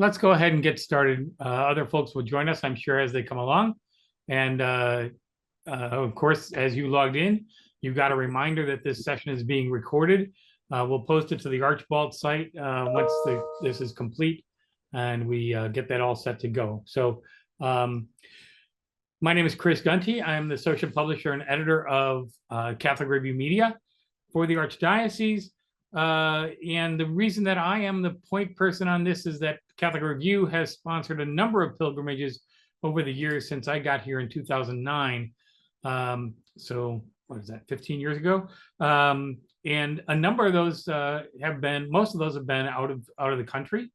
let's go ahead and get started. Other folks will join us, I'm sure, as they come along. And of course, as you logged in, you got a reminder that this session is being recorded. We'll post it to the Archbald site once this is complete and we get that all set to go. So my name is Chris Gunty. I'm the associate publisher and editor of Catholic Review Media for the Archdiocese. And the reason that I am the point person on this is that Catholic Review has sponsored a number of pilgrimages over the years since I got here in 2009. So what is that, 15 years ago? And a number of those most of those have been out of the country.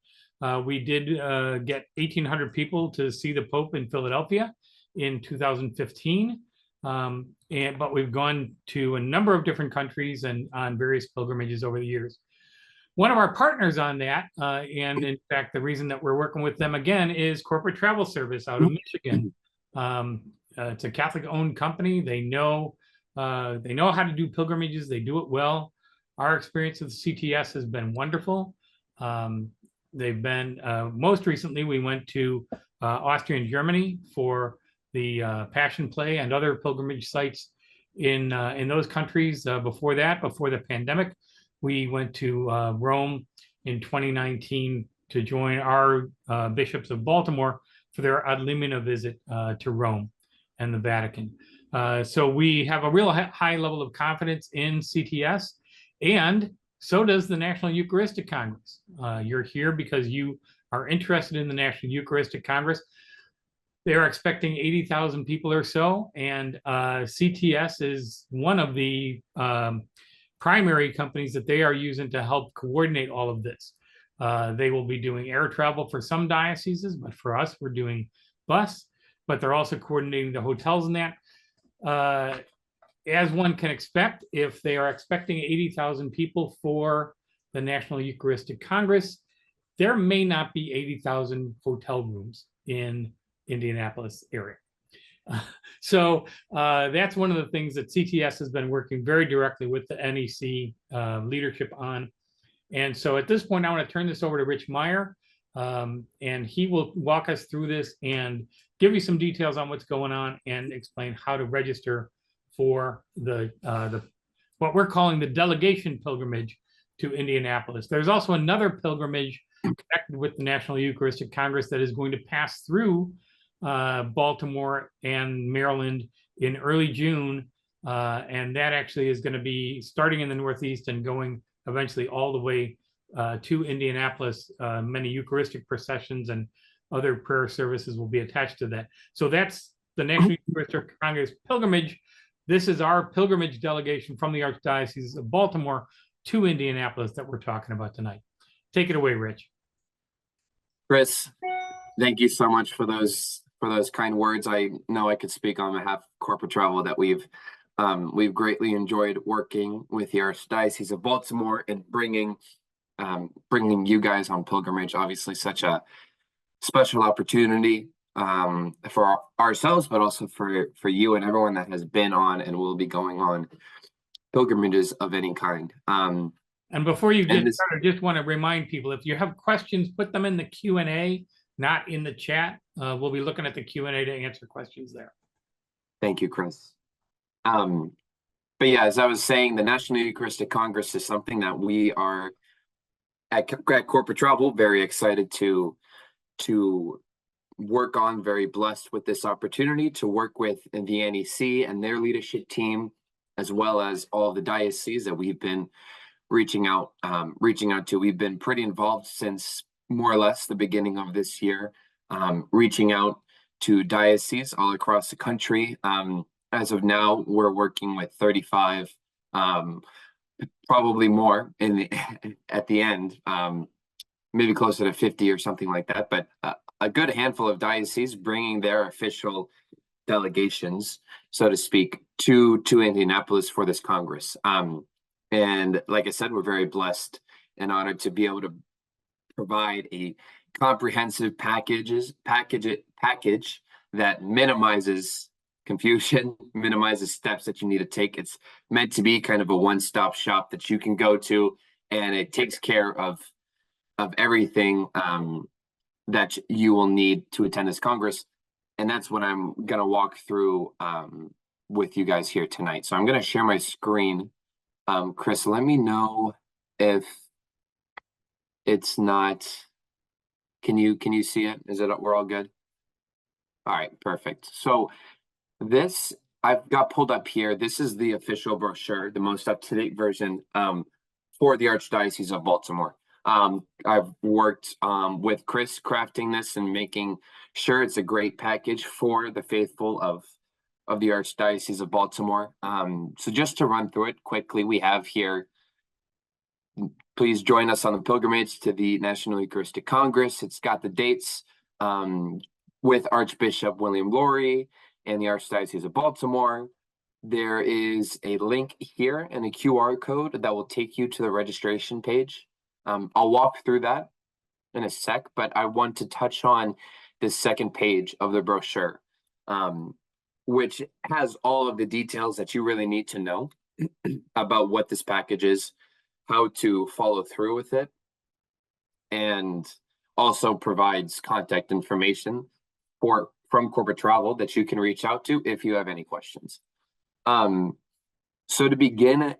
We did get 1,800 people to see the Pope in Philadelphia in 2015. But we've gone to a number of different countries and on various pilgrimages over the years. One of our partners on that, and in fact, the reason that we're working with them again is Corporate Travel Service out of Michigan. It's a Catholic-owned company. They know how to do pilgrimages. They do it well. Our experience with CTS has been wonderful. They've been, most recently, we went to Austria and Germany for the Passion Play and other pilgrimage sites in those countries. Before the pandemic, we went to Rome in 2019 to join our bishops of Baltimore for their Ad Limina visit to Rome and the Vatican. So we have a real high level of confidence in CTS, and so does the National Eucharistic Congress. You're here because you are interested in the National Eucharistic Congress. They are expecting 80,000 people or so, and CTS is one of the primary companies that they are using to help coordinate all of this. They will be doing air travel for some dioceses, but for us, we're doing bus, but they're also coordinating the hotels and that. As one can expect, if they are expecting 80,000 people for the National Eucharistic Congress, there may not be 80,000 hotel rooms in Indianapolis area. So that's one of the things that CTS has been working very directly with the NEC leadership on. And so at this point, I want to turn this over to Rich Meyer, and he will walk us through this and give you some details on what's going on and explain how to register for the what we're calling the delegation pilgrimage to Indianapolis. There's also another pilgrimage connected with the National Eucharistic Congress that is going to pass through Baltimore and Maryland in early June, and that actually is going to be starting in the Northeast and going eventually all the way to Indianapolis. Many Eucharistic processions and other prayer services will be attached to that. So that's the National Eucharistic Congress pilgrimage. This is our pilgrimage delegation from the Archdiocese of Baltimore to Indianapolis that we're talking about tonight. Take it away, Rich. Chris, thank you so much for those kind words. I know I could speak on behalf of Corporate Travel that we've greatly enjoyed working with the Archdiocese of Baltimore and bringing you guys on pilgrimage. Obviously, such a special opportunity for ourselves, but also for you and everyone that has been on and will be going on pilgrimages of any kind. And before you get started, I just want to remind people, if you have questions, put them in the Q&A, not in the chat. We'll be looking at the Q&A to answer questions there. Thank you, Chris. But yeah, as I was saying, the National Eucharistic Congress is something that we are at Corporate Travel very excited to work on, very blessed with this opportunity to work with the NEC and their leadership team, as well as all the dioceses that we've been reaching out to. We've been pretty involved since more or less the beginning of this year, reaching out to dioceses all across the country. As of now, we're working with 35, probably more at the end, maybe closer to 50 or something like that, but a good handful of dioceses bringing their official delegations, so to speak, to Indianapolis for this Congress. And like I said, we're very blessed and honored to be able to provide a comprehensive package that minimizes confusion, minimizes steps that you need to take. It's meant to be kind of a one-stop shop that you can go to, and it takes care of everything that you will need to attend this Congress. And that's what I'm going to walk through with you guys here tonight. So I'm going to share my screen. Chris, let me know if it's not, can you see it? Is it, we're all good? All right, perfect. So this I've got pulled up here. This is the official brochure, the most up-to-date version for the Archdiocese of Baltimore. I've worked with Chris crafting this and making sure it's a great package for the faithful of the Archdiocese of Baltimore. So just to run through it quickly, we have here, please join us on the pilgrimage to the National Eucharistic Congress. It's got the dates with Archbishop William Lori and the Archdiocese of Baltimore. There is a link here and a QR code that will take you to the registration page. I'll walk through that in a sec, but I want to touch on the second page of the brochure, which has all of the details that you really need to know about what this package is, how to follow through with it, and also provides contact information from corporate travel that you can reach out to if you have any questions. So to begin,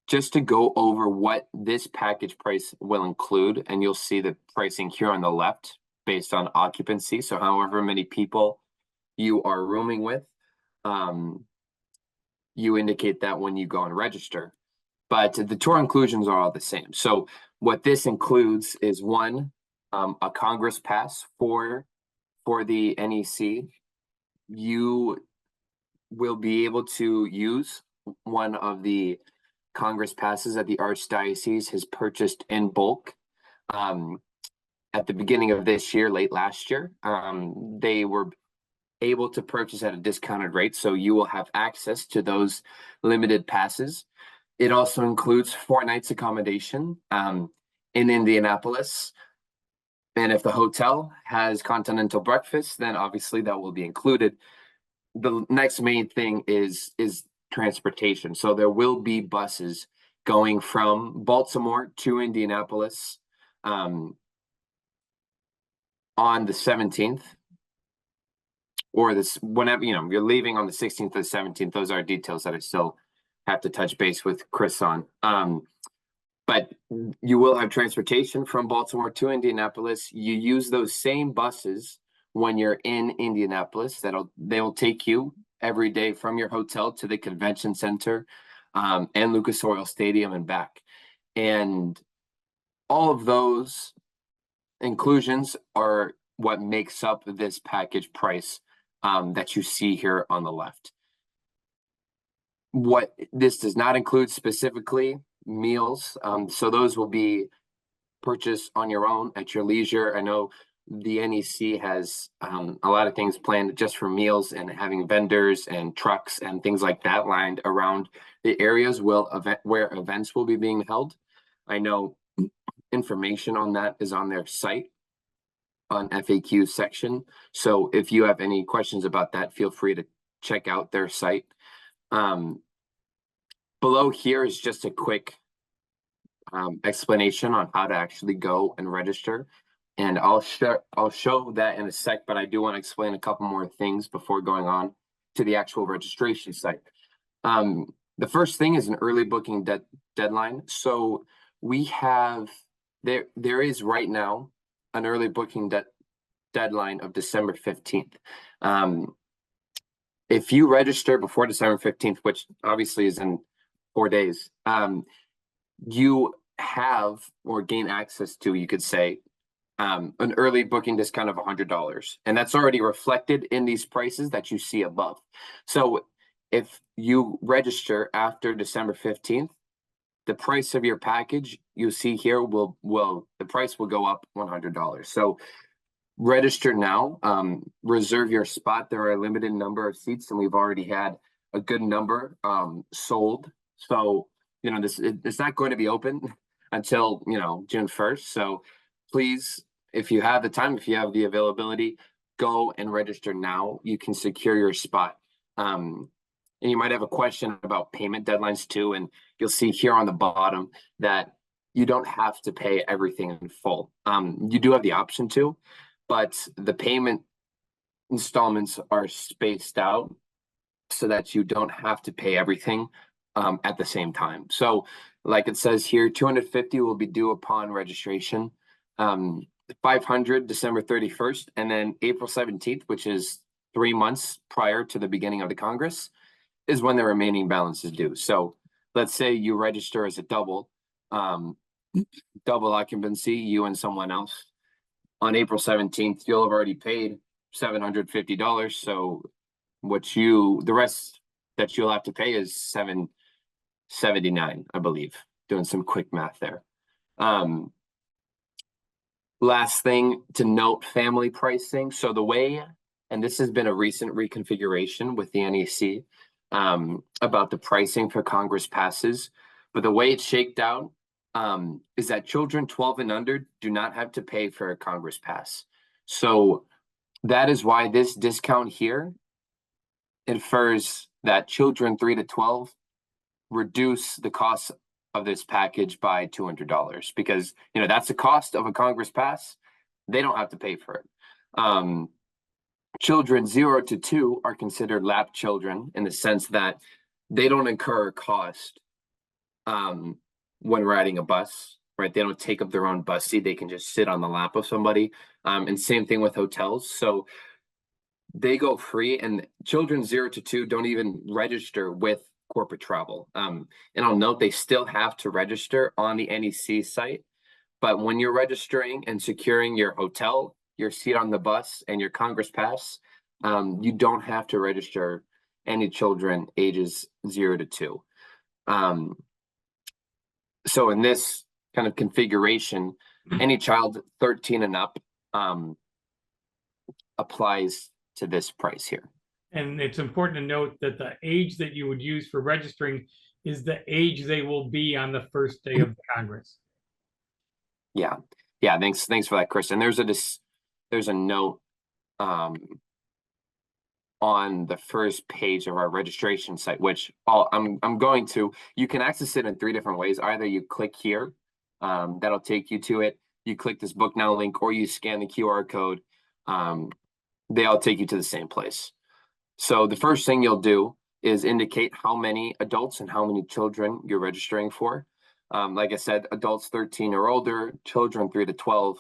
just to go over what this package price will include, and you'll see the pricing here on the left based on occupancy. So however many people you are rooming with, you indicate that when you go and register. But the tour inclusions are all the same. So what this includes is one, a Congress pass for the NEC. You will be able to use one of the Congress passes that the Archdiocese has purchased in bulk at the beginning of this year, late last year. They were able to purchase at a discounted rate, so you will have access to those limited passes. It also includes 4 nights accommodation in Indianapolis. And if the hotel has continental breakfast, then obviously that will be included. The next main thing is transportation. So there will be buses going from Baltimore to Indianapolis on the 17th, or this, whenever, you're leaving on the 16th or the 17th. Those are details that I still have to touch base with Chris on. But you will have transportation from Baltimore to Indianapolis. You use those same buses when you're in Indianapolis. They will take you every day from your hotel to the convention center and Lucas Oil Stadium and back. And all of those inclusions are what makes up this package price that you see here on the left. What this does not include specifically meals. So those will be purchased on your own at your leisure. I know the NEC has a lot of things planned just for meals and having vendors and trucks and things like that lined around the areas where events will be being held. I know information on that is on their site on FAQ section. So if you have any questions about that, feel free to check out their site. Below here is just a quick explanation on how to actually go and register. And I'll show that in a sec, but I do want to explain a couple more things before going on to the actual registration site. The first thing is an early booking deadline. So we have, there is right now an early booking deadline of December 15th. If you register before December 15th, which obviously is in 4 days, you have or gain access to, you could say, an early booking discount of $100. And that's already reflected in these prices that you see above. So if you register after December 15th, the price of your package you see here the price will go up $100. So register now, reserve your spot. There are a limited number of seats, and we've already had a good number sold. So, it's not going to be open until, June 1st. So please, if you have the time, if you have the availability, go and register now. You can secure your spot. And you might have a question about payment deadlines too. And you'll see here on the bottom that you don't have to pay everything in full. You do have the option to, but the payment installments are spaced out so that you don't have to pay everything at the same time. So like it says here, 250 will be due upon registration, 500 December 31st, and then April 17th, which is 3 months prior to the beginning of the Congress, is when the remaining balance is due. So let's say you register as a double occupancy, you and someone else. On April 17th, you'll have already paid $750. So the rest that you'll have to pay is $779, I believe. Doing some quick math there. Last thing to note, family pricing. So the way, and this has been a recent reconfiguration with the NEC about the pricing for Congress passes, but the way it's shaked out is that children 12 and under do not have to pay for a Congress pass. So that is why this discount here infers that children 3 to 12 reduce the cost of this package by $200, because that's the cost of a Congress pass. They don't have to pay for it. Children 0 to 2 are considered lap children in the sense that they don't incur a cost when riding a bus, right? They don't take up their own bus seat. They can just sit on the lap of somebody. And same thing with hotels. So they go free, and children 0 to 2 don't even register with corporate travel. And I'll note they still have to register on the NEC site, but when you're registering and securing your hotel, your seat on the bus, and your Congress pass, you don't have to register any children ages 0 to 2. So in this kind of configuration, any child 13 and up applies to this price here. And it's important to note that the age that you would use for registering is the age they will be on the first day of the Congress. Yeah. Thanks for that, Chris. And there's a note on the first page of our registration site, which you can access it in 3 different ways. Either you click here, that'll take you to it. You click this book now link, or you scan the QR code. They all take you to the same place. So the first thing you'll do is indicate how many adults and how many children you're registering for. Like I said, adults 13 or older, children 3 to 12,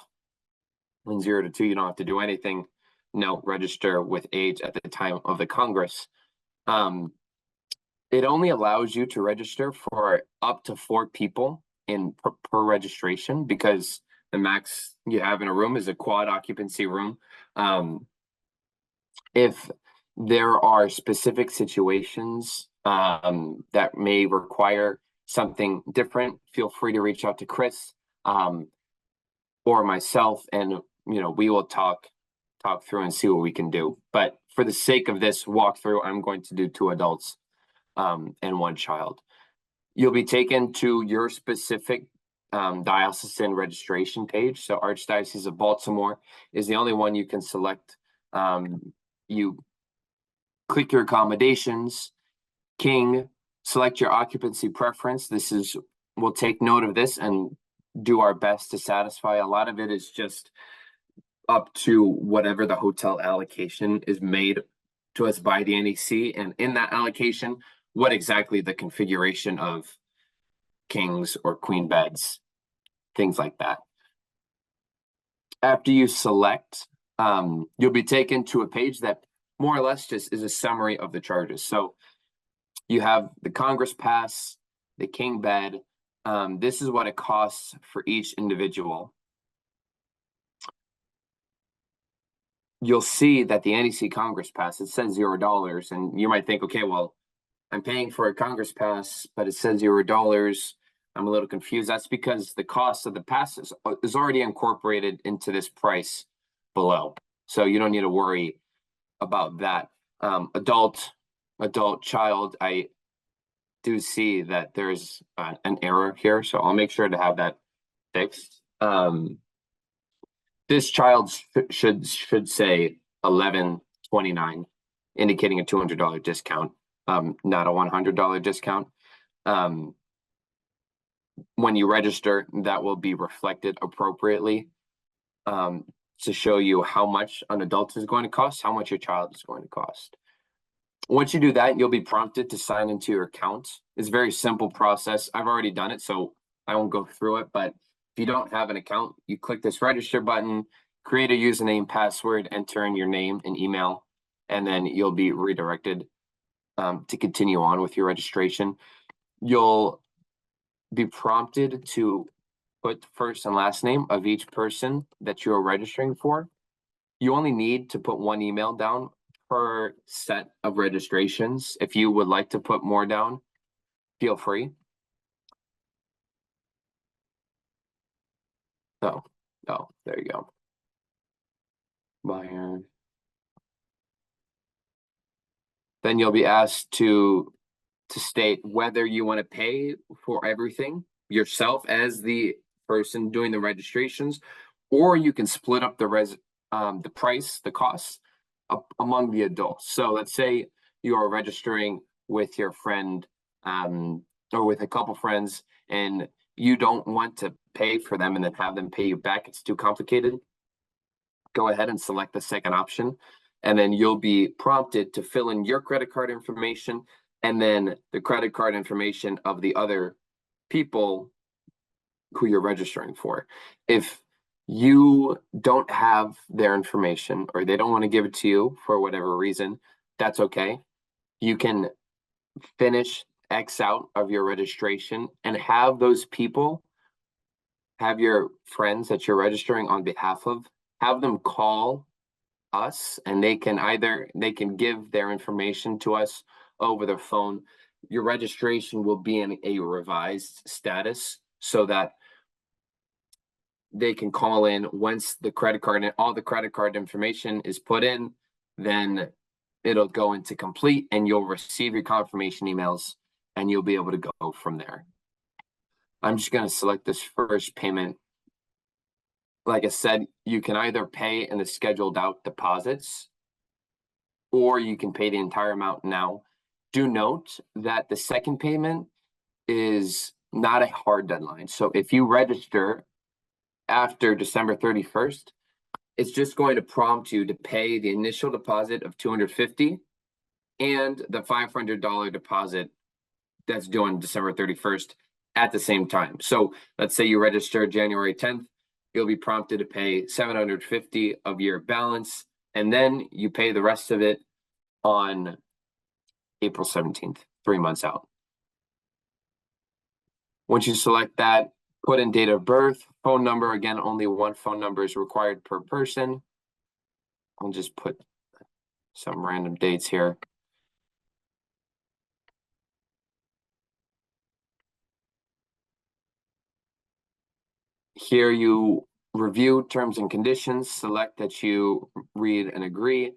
and 0 to 2, you don't have to do anything. No, register with age at the time of the Congress. It only allows you to register for up to 4 people per registration, because the max you have in a room is a quad occupancy room. If there are specific situations that may require something different, feel free to reach out to Chris or myself, and we will talk through and see what we can do. But for the sake of this walkthrough, I'm going to do 2 adults and 1 child. You'll be taken to your specific diocesan registration page. So Archdiocese of Baltimore is the only one you can select. You click your accommodations, King, select your occupancy preference. We'll take note of this and do our best to satisfy. A lot of it is just up to whatever the hotel allocation is made to us by the NEC, and in that allocation, what exactly the configuration of kings or queen beds, things like that. After you select, you'll be taken to a page that more or less just is a summary of the charges. So you have the Congress pass, the king bed. This is what it costs for each individual. You'll see that the NEC Congress pass, it says $0, and you might think, okay, well, I'm paying for a Congress pass, but it says $0. I'm a little confused. That's because the cost of the pass is already incorporated into this price below. So you don't need to worry about that. Adult, child, I do see that there's an error here, so I'll make sure to have that fixed. This child should say 1129, indicating a $200 discount, not a $100 discount. When you register, that will be reflected appropriately. to show you how much an adult is going to cost, how much your child is going to cost. Once you do that, you'll be prompted to sign into your account. It's a very simple process. I've already done it, so I won't go through it, but if you don't have an account, you click this register button, create a username, password, enter in your name and email, and then you'll be redirected to continue on with your registration. You'll be prompted to put the first and last name of each person that you're registering for. You only need to put one email down per set of registrations. If you would like to put more down, feel free. Oh, there you go. Buyer. Then you'll be asked to state whether you want to pay for everything yourself as the person doing the registrations, or you can split up the price, the costs among the adults. So let's say you are registering with your friend or with a couple friends, and you don't want to pay for them and then have them pay you back. It's too complicated. Go ahead and select the second option, and then you'll be prompted to fill in your credit card information and then the credit card information of the other people who you're registering for. If you don't have their information or they don't want to give it to you for whatever reason, that's okay. You can finish X out of your registration and have those people, have your friends that you're registering on behalf of, have them call us, and they can give their information to us over the phone. Your registration will be in a revised status so that they can call in once the credit card and all the credit card information is put in. Then it'll go into complete and you'll receive your confirmation emails and you'll be able to go from there. I'm just going to select this first payment. Like I said, you can either pay in the scheduled out deposits or you can pay the entire amount now. Do note that the second payment is not a hard deadline. So if you register after December 31st, it's just going to prompt you to pay the initial deposit of $250 and the $500 deposit that's due on December 31st at the same time. So let's say you register January 10th, you'll be prompted to pay $750 of your balance, and then you pay the rest of it on April 17th, 3 months out. Once you select that, put in date of birth, phone number. Again, only one phone number is required per person. I'll just put some random dates here. Here you review terms and conditions, select that you read and agree,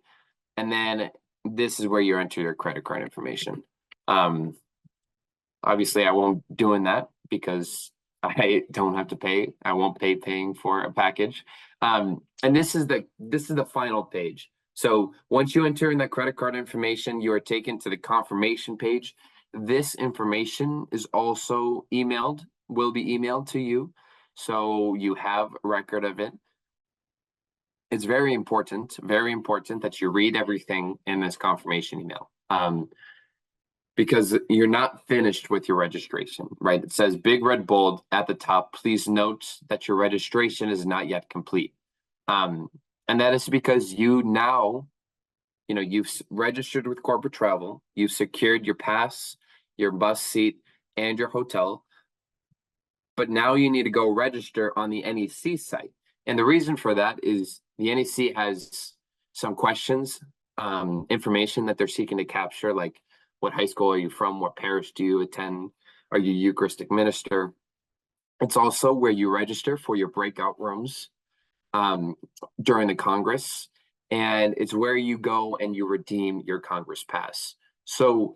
and then this is where you enter your credit card information. Obviously, I won't be doing that because I don't have to pay. I won't pay paying for a package. And this is the final page. So once you enter in that credit card information, you are taken to the confirmation page. This information is also will be emailed to you. So you have a record of it. It's very important that you read everything in this confirmation email. Because you're not finished with your registration, right? It says big red bold at the top, please note that your registration is not yet complete. And that is because you've registered with corporate travel, you've secured your pass, your bus seat, and your hotel, but now you need to go register on the NEC site. And the reason for that is the NEC has some questions, information that they're seeking to capture, like what high school are you from? What parish do you attend? Are you a Eucharistic minister? It's also where you register for your breakout rooms during the Congress. And it's where you go and you redeem your Congress pass. So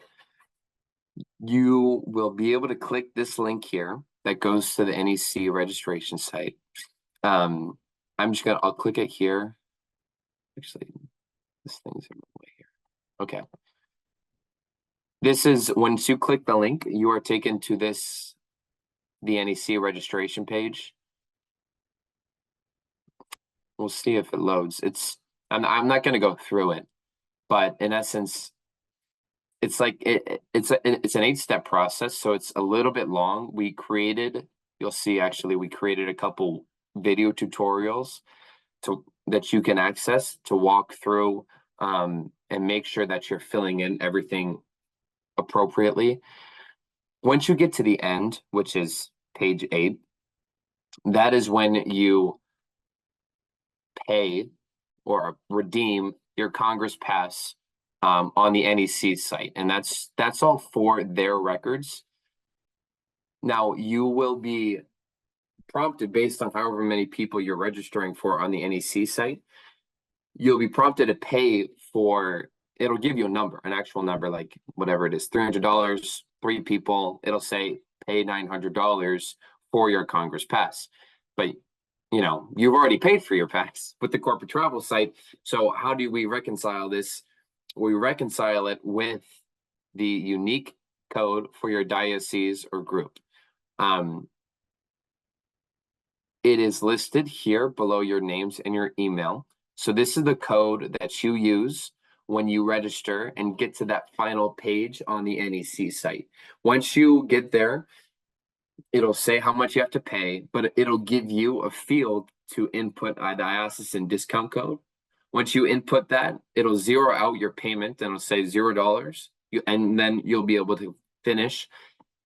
you will be able to click this link here that goes to the NEC registration site. I'll click it here. Actually, this thing's in my way here. Okay. This is, once you click the link, you are taken to the NEC registration page. we'll see if it loads. I'm not going to go through it, but in essence, it's like it's an 8-step process, so it's a little bit long. You'll see actually we created a couple video tutorials that you can access to walk through and make sure that you're filling in everything appropriately. Once you get to the end, which is page 8, that is when you pay or redeem your Congress Pass on the NEC site, and that's all for their records. Now you will be prompted based on however many people you're registering for on the NEC site. You'll be prompted to pay for, it'll give you a number, an actual number, like whatever it is, $300, 3 people, it'll say pay $900 for your Congress Pass. But you know, you've already paid for your pass with the corporate travel site. So how do we reconcile this? We reconcile it with the unique code for your diocese or group. It is listed here below your names and your email. So this is the code that you use when you register and get to that final page on the NEC site. Once you get there, it'll say how much you have to pay, but it'll give you a field to input a diocesan discount code. Once you input that, it'll zero out your payment and it'll say $0. And then you'll be able to finish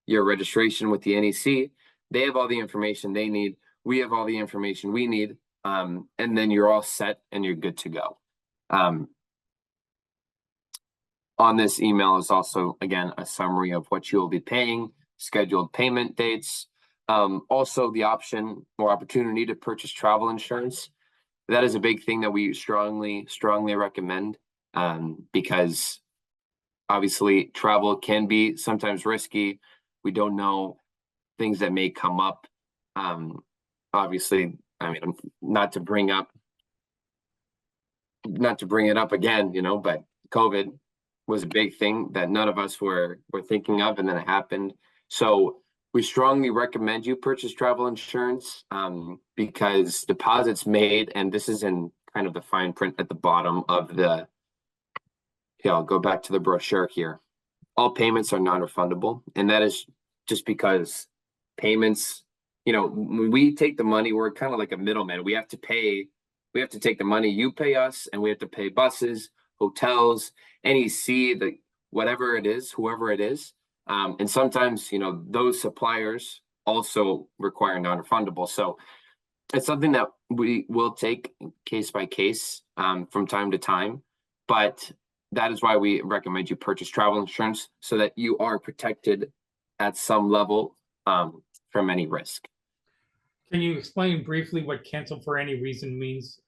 your registration with the NEC. They have all the information they need. We have all the information we need. And then you're all set and you're good to go. On this email is also, again, a summary of what you will be paying, scheduled payment dates, also the option or opportunity to purchase travel insurance. That is a big thing that we strongly recommend, because obviously travel can be sometimes risky. We don't know things that may come up. Obviously, I mean, not to bring it up again, you know, but COVID was a big thing that none of us were thinking of, and then it happened. So we strongly recommend you purchase travel insurance, because deposits made, and this is in kind of the fine print at the bottom of the, I'll go back to the brochure here. All payments are non-refundable, and that is just because payments, you know, when we take the money, we're kind of like a middleman. We have to take the money, you pay us, and we have to pay buses, hotels, NEC, whatever it is, whoever it is. And sometimes, you know, those suppliers also require non-refundable. So it's something that we will take case by case from time to time. But that is why we recommend you purchase travel insurance, so that you are protected at some level from any risk. Can you explain briefly what cancel for any reason means?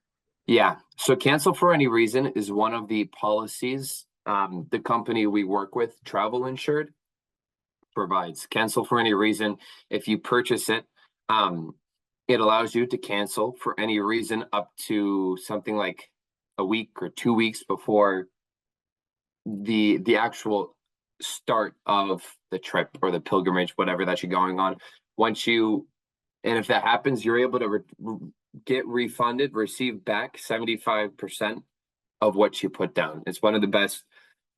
Yeah, so cancel for any reason is one of the policies the company we work with, Travel Insured, provides. Cancel for any reason. If you purchase it, it allows you to cancel for any reason up to something like a week or 2 weeks before the actual start of the trip or the pilgrimage, whatever that you're going on. And if that happens, you're able to get refunded, receive back 75% of what you put down. It's one of the best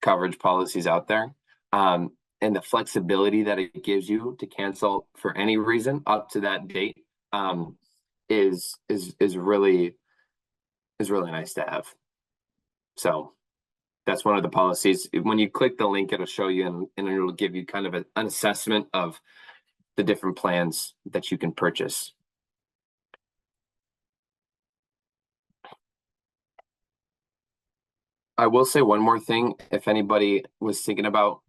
coverage policies out there. And the flexibility that it gives you to cancel for any reason up to that date is really nice to have. So that's one of the policies. When you click the link, it'll show you and it'll give you kind of an assessment of the different plans that you can purchase. I will say one more thing. If anybody was thinking about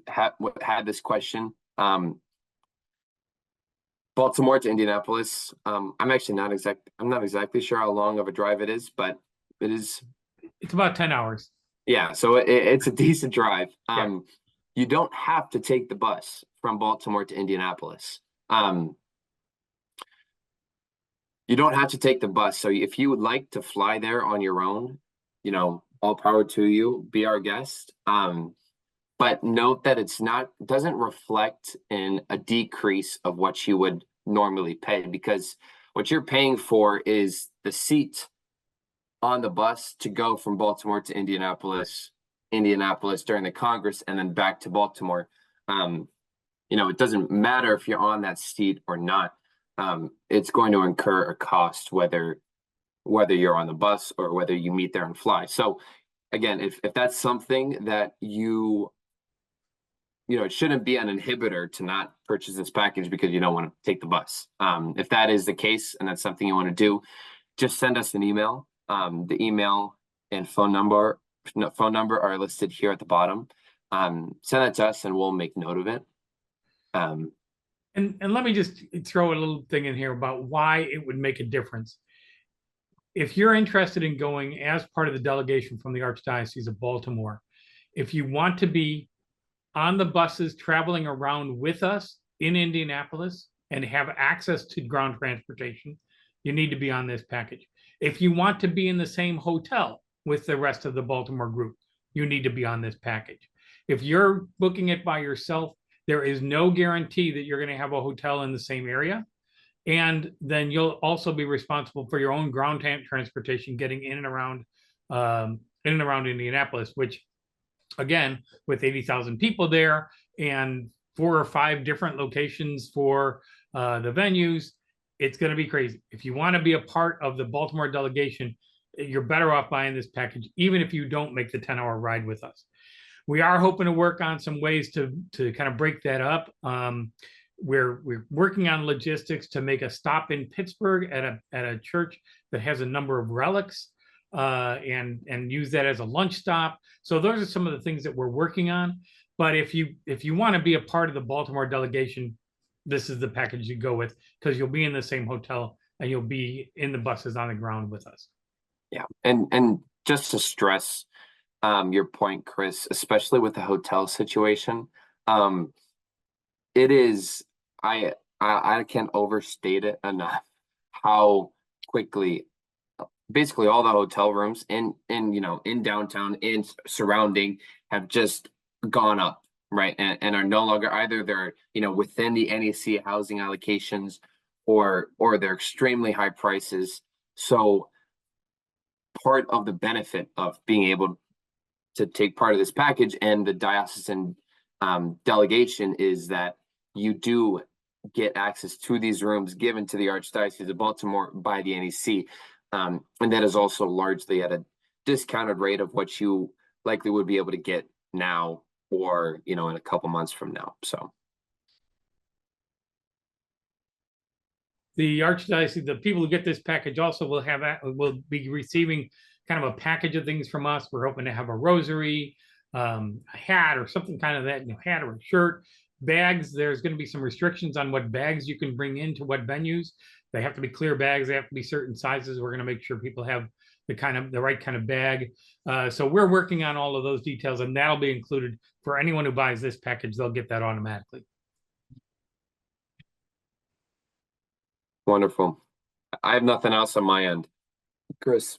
had this question, Baltimore to Indianapolis. I'm not exactly sure how long of a drive it is, but it is. It's about 10 hours. Yeah, so it's a decent drive. Yeah. You don't have to take the bus from Baltimore to Indianapolis. You don't have to take the bus. So if you would like to fly there on your own, you know, all power to you, be our guest. But note that doesn't reflect in a decrease of what you would normally pay, because what you're paying for is the seat on the bus to go from Baltimore to Indianapolis during the Congress, and then back to Baltimore. It doesn't matter if you're on that seat or not. It's going to incur a cost whether you're on the bus or whether you meet there and fly. So again, if that's something that it shouldn't be an inhibitor to not purchase this package because you don't want to take the bus. If that is the case and that's something you want to do, just send us an email. The email and phone number are listed here at the bottom. Send that to us and we'll make note of it. And let me just throw a little thing in here about why it would make a difference. If you're interested in going as part of the delegation from the Archdiocese of Baltimore, if you want to be on the buses traveling around with us in Indianapolis and have access to ground transportation, you need to be on this package. If you want to be in the same hotel with the rest of the Baltimore group, you need to be on this package. If you're booking it by yourself, there is no guarantee that you're going to have a hotel in the same area. And then you'll also be responsible for your own ground transportation getting in and around Indianapolis, which, again, with 80,000 people there and 4 or 5 different locations for the venues, it's going to be crazy. If you want to be a part of the Baltimore delegation, you're better off buying this package, even if you don't make the 10-hour ride with us. We are hoping to work on some ways to kind of break that up. We're working on logistics to make a stop in Pittsburgh at a church that has a number of relics and use that as a lunch stop. So those are some of the things that we're working on. But if you want to be a part of the Baltimore delegation, this is the package you go with, because you'll be in the same hotel and you'll be in the buses on the ground with us. Yeah, and just to stress your point, Chris, especially with the hotel situation, it is, I can't overstate it enough how quickly basically all the hotel rooms in downtown and surrounding have just gone up, right? And are no longer, either they're within the NEC housing allocations or they're extremely high prices. So part of the benefit of being able to take part of this package and the diocesan delegation is that you do get access to these rooms given to the Archdiocese of Baltimore by the NEC. And that is also largely at a discounted rate of what you likely would be able to get now or, in a couple months from now. So the Archdiocese, the people who get this package also will be receiving kind of a package of things from us. We're hoping to have a rosary, a hat or something kind of that, hat or a shirt. Bags, there's going to be some restrictions on what bags you can bring into what venues. They have to be clear bags. They have to be certain sizes. We're going to make sure people have the right kind of bag. So we're working on all of those details, and that'll be included for anyone who buys this package. They'll get that automatically. Wonderful. I have nothing else on my end. Chris.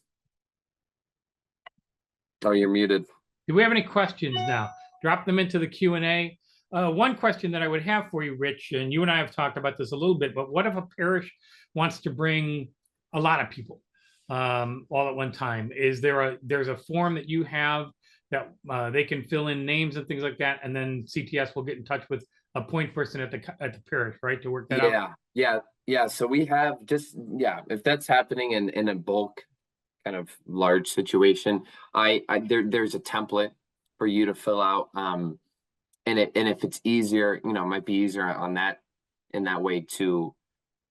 Oh, you're muted. Do we have any questions now? Drop them into the Q&A. One question that I would have for you, Rich, and you and I have talked about this a little bit, but what if a parish wants to bring a lot of people all at one time? There's a form that you have that they can fill in names and things like that, and then CTS will get in touch with a point person at the parish, right, to work that out? Yeah. So we have if that's happening in a bulk kind of large situation, there's a template for you to fill out. And if it's easier, it might be easier in that way to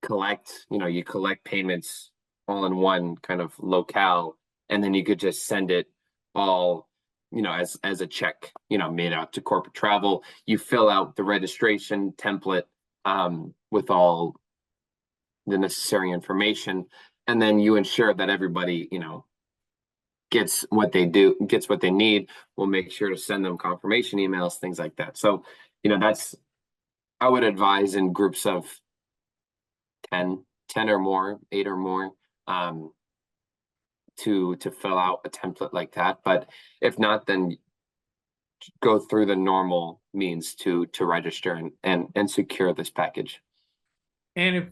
collect, you collect payments all in one kind of locale, and then you could just send it all, as a check, made out to corporate travel. You fill out the registration template with all the necessary information, and then you ensure that everybody, gets what they need. We'll make sure to send them confirmation emails, things like that. So, I would advise in groups of 10 or more, 8 or more, to fill out a template like that. But if not, then go through the normal means to register and secure this package. And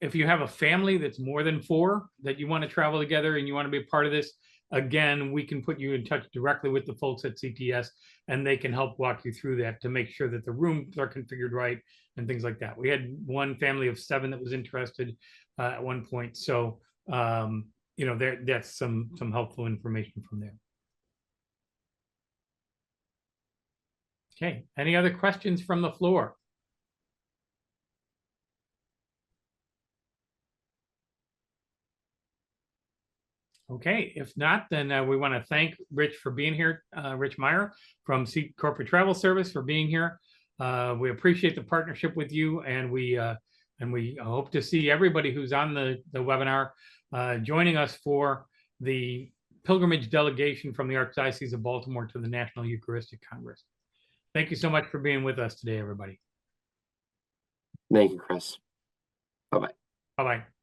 if you have a family that's more than 4 that you want to travel together and you want to be a part of this, again, we can put you in touch directly with the folks at CTS, and they can help walk you through that to make sure that the rooms are configured right and things like that. We had one family of 7 that was interested at one point. So, you know, that's some helpful information from there. Okay, any other questions from the floor? Okay, if not, then we want to thank Rich for being here, Rich Meyer from Corporate Travel Service for being here. We appreciate the partnership with you, and we hope to see everybody who's on the webinar joining us for the pilgrimage delegation from the Archdiocese of Baltimore to the National Eucharistic Congress. Thank you so much for being with us today, everybody. Thank you, Chris. Bye-bye. Bye-bye.